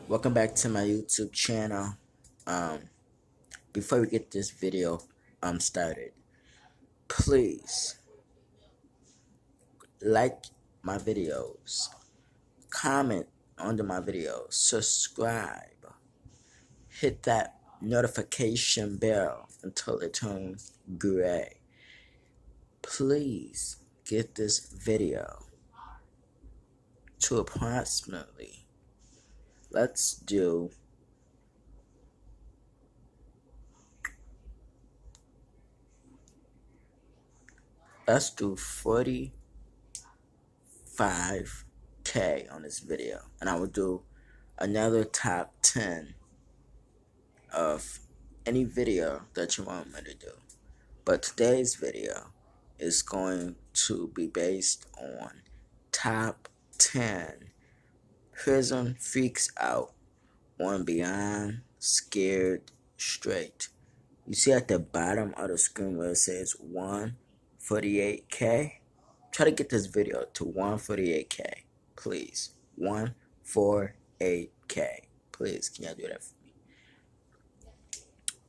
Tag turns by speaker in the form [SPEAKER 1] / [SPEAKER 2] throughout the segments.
[SPEAKER 1] Welcome back to my YouTube channel. Um, Before we get this video started, please like my videos, comment under my videos, subscribe, hit that notification bell until it turns gray. Please get this video to approximately, let's do 45K on this video, and I will do another top 10 of any video that you want me to do. But today's video is going to be based on top 10 prison freaks out on Beyond Scared Straight. You see at the bottom of the screen where it says 148K? Try to get this video to 148K, please. 148K. Please, can y'all do that for me?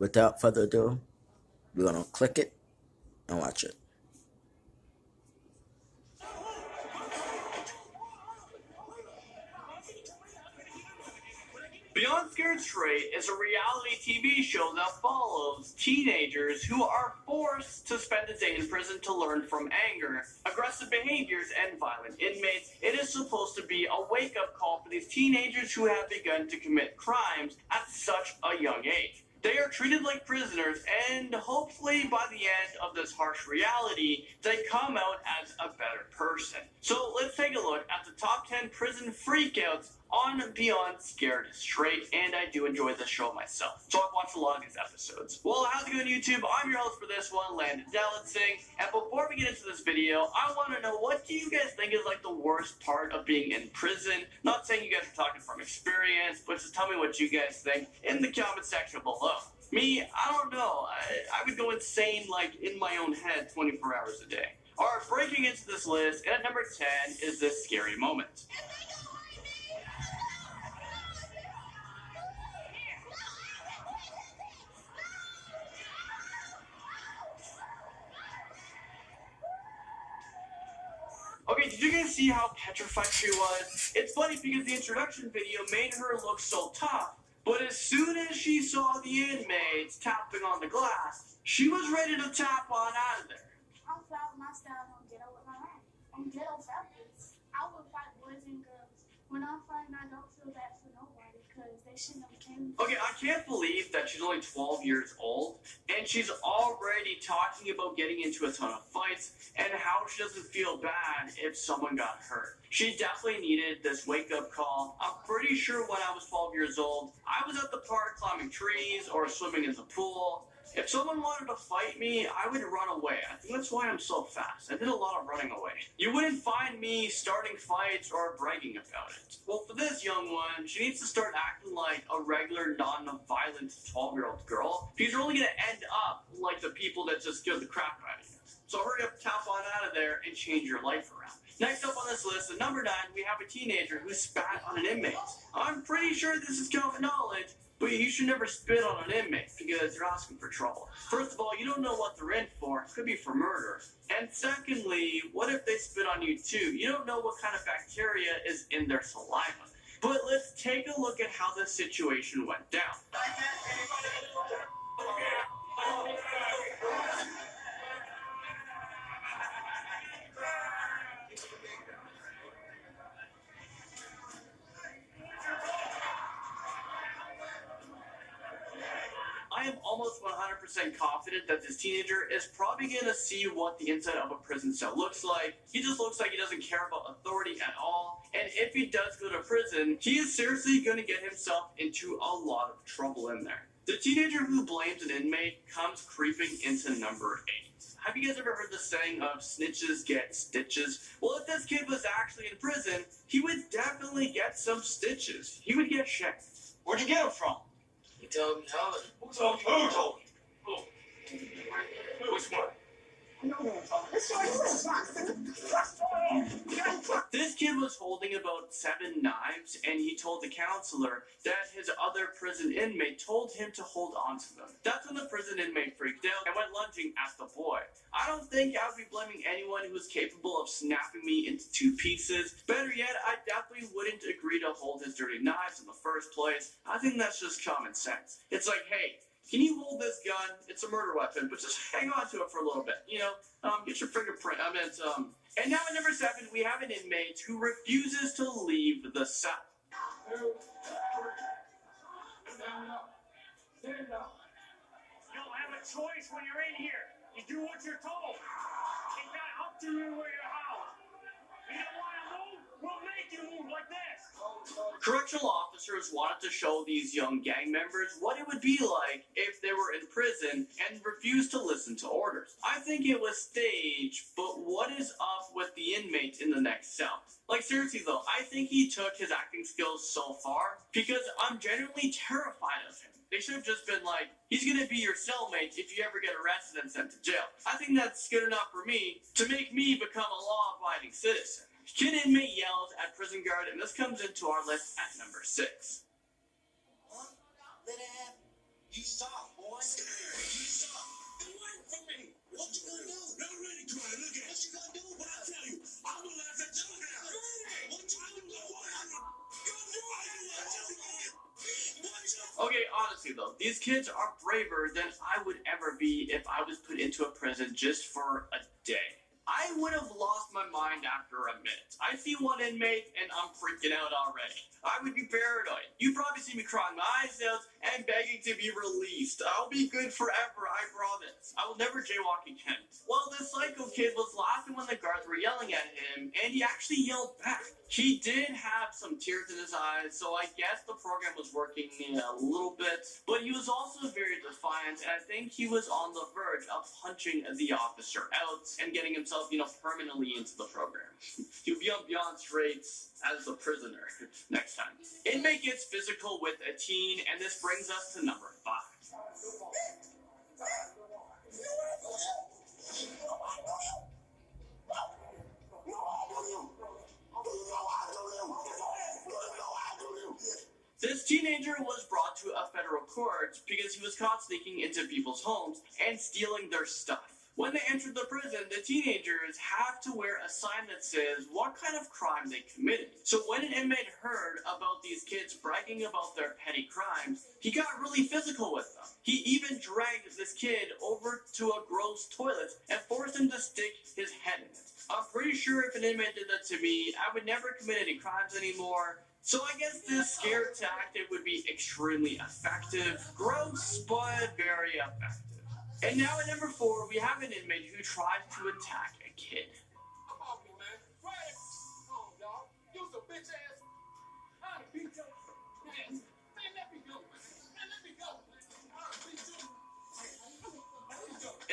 [SPEAKER 1] Without further ado, we're gonna click it and watch it.
[SPEAKER 2] Beyond Scared Straight is a reality TV show that follows teenagers who are forced to spend a day in prison to learn from anger, aggressive behaviors, and violent inmates. It is supposed to be a wake-up call for these teenagers who have begun to commit crimes at such a young age. They are treated like prisoners, and hopefully by the end of this harsh reality, they come out as a better person. So let's take a look at the top 10 prison freakouts on Beyond Scared Straight, and I do enjoy this show myself, so I've watched a lot of these episodes. Well, how's it going, YouTube? I'm your host for this one, Landon Delansing, and before we get into this video, I want to know, what do you guys think is like the worst part of being in prison? Not saying you guys are talking from experience, but just tell me what you guys think in the comment section below. Me, I don't know. I would go insane, like, in my own head 24 hours a day. Alright, breaking into this list, and at number 10 is this scary moment. Okay, did you guys see how petrified she was? It's funny because the introduction video made her look so tough, but as soon as she saw the inmates tapping on the glass, she was ready to tap on out of there.
[SPEAKER 3] I'm proud of my style on ghetto with my own. I'm ghetto fabulous. I would fight boys and girls. When I'm fighting, I don't feel bad for nobody because they shouldn't have came.
[SPEAKER 2] Okay, I can't believe that she's only 12 years old and she's already talking about getting into a ton of fights and how she doesn't feel bad if someone got hurt. She definitely needed this wake-up call. I'm pretty sure when I was 12 years old, I was at the park climbing trees or swimming in the pool. If someone wanted to fight me, I would run away. I think that's why I'm so fast. I did a lot of running away. You wouldn't find me starting fights or bragging about it. Well, for this young one, she needs to start acting like a regular, non-violent 12-year-old girl. Because you're only going to end up like the people that just scared the crap out of you. So hurry up, tap on out of there, and change your life around. Next up on this list, at number 9, we have a teenager who spat on an inmate. I'm pretty sure this is common knowledge, but you should never spit on an inmate because you're asking for trouble. First of all, you don't know what they're in for. It could be for murder. And secondly, what if they spit on you too? You don't know what kind of bacteria is in their saliva. But let's take a look at how this situation went down. I am almost 100% confident that this teenager is probably going to see what the inside of a prison cell looks like. He just looks like he doesn't care about authority at all. And if he does go to prison, he is seriously going to get himself into a lot of trouble in there. The teenager who blames an inmate comes creeping into number 8. Have you guys ever heard the saying of snitches get stitches? Well, if this kid was actually in prison, he would definitely get some stitches. He would get checked. Where'd you get them from?
[SPEAKER 4] He told me,
[SPEAKER 2] Who told you? Who told you? Who? Which one? This kid was holding about 7 knives, and he told the counselor that his other prison inmate told him to hold on to them. That's when the prison inmate freaked out and went lunging at the boy. I don't think I would be blaming anyone who was capable of snapping me into 2 pieces. Better yet, I definitely wouldn't agree to hold his dirty knives in the first place. I think that's just common sense. It's like, hey, can you hold this gun? It's a murder weapon, but just hang on to it for a little bit. You know, get your fingerprint. And now at number 7, we have an inmate who refuses to leave the cell.
[SPEAKER 4] You don't have a choice when you're in here. You do what you're told. It's not up to you where your house. You don't want to move? We'll make you move like this.
[SPEAKER 2] Correctional officers wanted to show these young gang members what it would be like if they were in prison and refused to listen to orders. I think it was staged, but what is up with the inmate in the next cell? Like, seriously though, I think he took his acting skills so far because I'm genuinely terrified of him. They should have just been like, he's gonna be your cellmate if you ever get arrested and sent to jail. I think that's good enough for me to make me become a law-abiding citizen. Kid inmate yells at prison guard, and this comes into our list at number 6.
[SPEAKER 5] Huh? Let it happen. You soft, boy. You soft. Get away from me. What you gonna do? Not ready, cry. Look at what you gonna do. What I tell you, I'm gonna laugh at you now. What you gonna do?
[SPEAKER 2] Okay, honestly though, these kids are braver than I would ever be if I was put into a prison just for a day. I would have lost my mind after a minute. I see one inmate and I'm freaking out already. I would be paranoid. You probably see me crying my eyes out and begging to be released. I'll be good forever, I promise. I will never jaywalk again. Well, this psycho kid was laughing when the guards were yelling at him, and he actually yelled back. He did have some tears in his eyes, so I guess the program was working a little bit, but he was also very defiant, and I think he was on the verge of punching the officer out and getting himself, permanently into the program. He'll be on beyond straights as a prisoner next time. Inmate gets physical with a teen, and this brings us to number 5. This teenager was brought to a federal court because he was caught sneaking into people's homes and stealing their stuff. When they entered the prison, the teenagers have to wear a sign that says what kind of crime they committed. So when an inmate heard about these kids bragging about their petty crimes, he got really physical with them. He even dragged this kid over to a gross toilet and forced him to stick his head in it. I'm pretty sure if an inmate did that to me, I would never commit any crimes anymore. So I guess this scare tactic would be extremely effective. Gross, but very effective. And now at number 4, we have an inmate who tried to attack a kid.
[SPEAKER 4] Come on, man. Come on, y'all. You some bitch ass. I'll beat your ass. Man, let me go, man. Let me go, man. I'll beat you.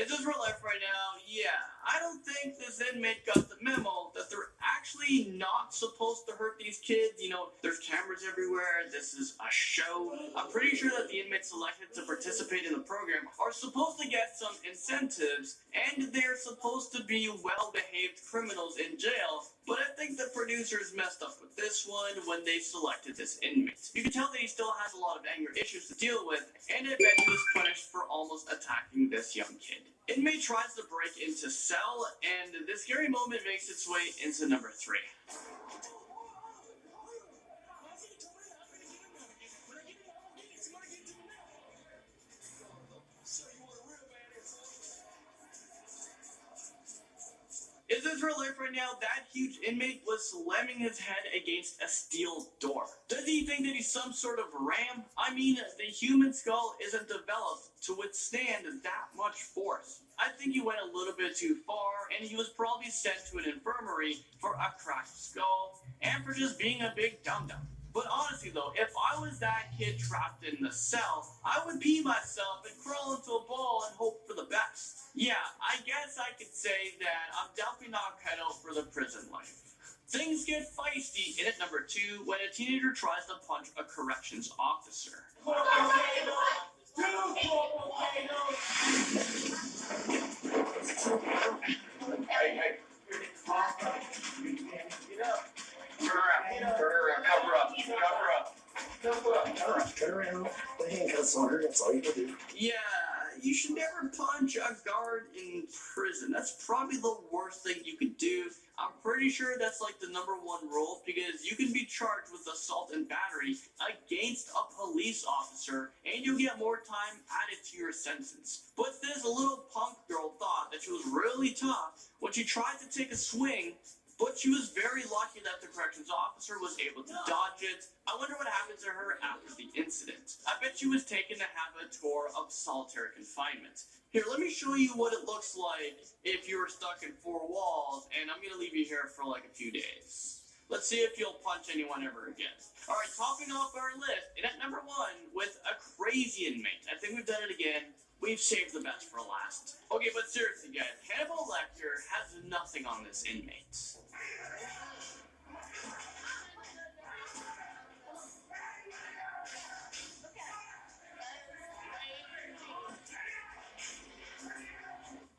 [SPEAKER 2] Is this real life right now? Yeah. I don't think this inmate got the memo that they're actually not supposed to hurt these kids. There's cameras everywhere. This is a show. I'm pretty sure that the inmates selected to participate in the program are supposed to get some incentives, and they're supposed to be well-behaved criminals in jail. But I think the producers messed up with this one when they selected this inmate. You can tell that he still has a lot of anger issues to deal with, and I bet he was punished for almost attacking this young kid. Inmate tries to break into cell, and this scary moment makes its way into number 3. Is this real life right now? That huge inmate was slamming his head against a steel door. Does he think that he's some sort of ram? I mean, the human skull isn't developed to withstand that much force. I think he went a little bit too far, and he was probably sent to an infirmary for a cracked skull and for just being a big dum-dum. But honestly though, if I was that kid trapped in the cell, I would pee myself and crawl into a ball and hope for the best. Yeah, I guess I could say that I'm definitely not cut out for the prison life. Things get feisty in at number 2 when a teenager tries to punch a corrections officer.
[SPEAKER 5] Turn around, put handcuffs on her, that's all you can do.
[SPEAKER 2] Yeah, you should never punch a guard in prison. That's probably the worst thing you could do. I'm pretty sure that's like the #1 rule because you can be charged with assault and battery against a police officer and you'll get more time added to your sentence. But this little punk girl thought that she was really tough when she tried to take a swing, but she was very lucky that the corrections officer was able to dodge it. I wonder what happened to her after the incident. I bet she was taken to have a tour of solitary confinement. Here, let me show you what it looks like if you were stuck in 4 walls, and I'm going to leave you here for like a few days. Let's see if you'll punch anyone ever again. All right, topping off our list, and at #1 with a crazy inmate. I think we've done it again. We've saved the best for last. Okay, but seriously, guys, Hannibal Lecter has nothing on this inmate.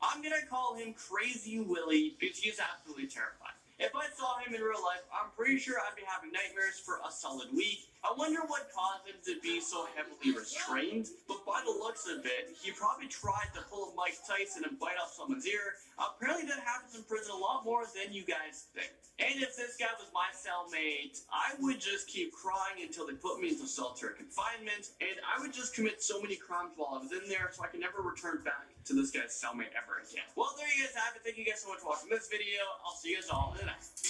[SPEAKER 2] I'm gonna call him Crazy Willie because he is absolutely terrifying. If I saw him in real life, I'm pretty sure I'd be having nightmares for a solid week. I wonder what caused him to be so heavily restrained, but by the looks of it, he probably tried to pull a Mike Tyson and bite off someone's ear. Apparently that happens in prison a lot more than you guys think. And if this guy was my cellmate, I would just keep crying until they put me into solitary confinement, and I would just commit so many crimes while I was in there so I can never return back to this guy's cellmate ever again. Well, there you guys have it. Thank you guys so much for watching this video. I'll see you guys all in the next.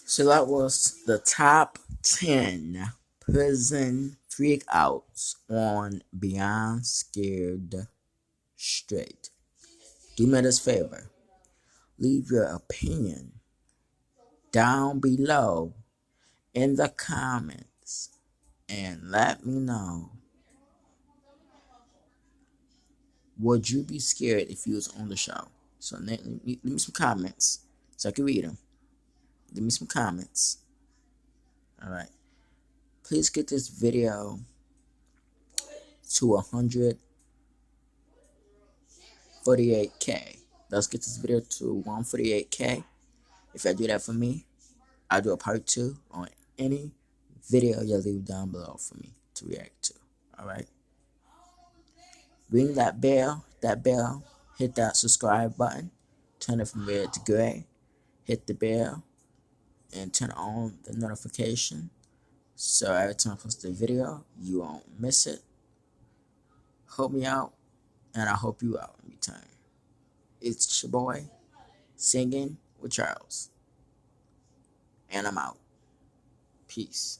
[SPEAKER 1] So that was the top 10 prison freakouts on Beyond Scared Straight. Do me this favor. Leave your opinion down below in the comments and let me know. Would you be scared if you was on the show? So leave me some comments so I can read them. Give me some comments. Alright. Please get this video to 148K. Let's get this video to 148K. If I do that for me, I'll do a part 2 on any video you leave down below for me to react to. Alright. Ring that bell, hit that subscribe button, turn it from red to gray, hit the bell, and turn on the notification so every time I post a video, you won't miss it. Help me out, and I hope you out in return. It's your boy, Singing with Charles, and I'm out. Peace.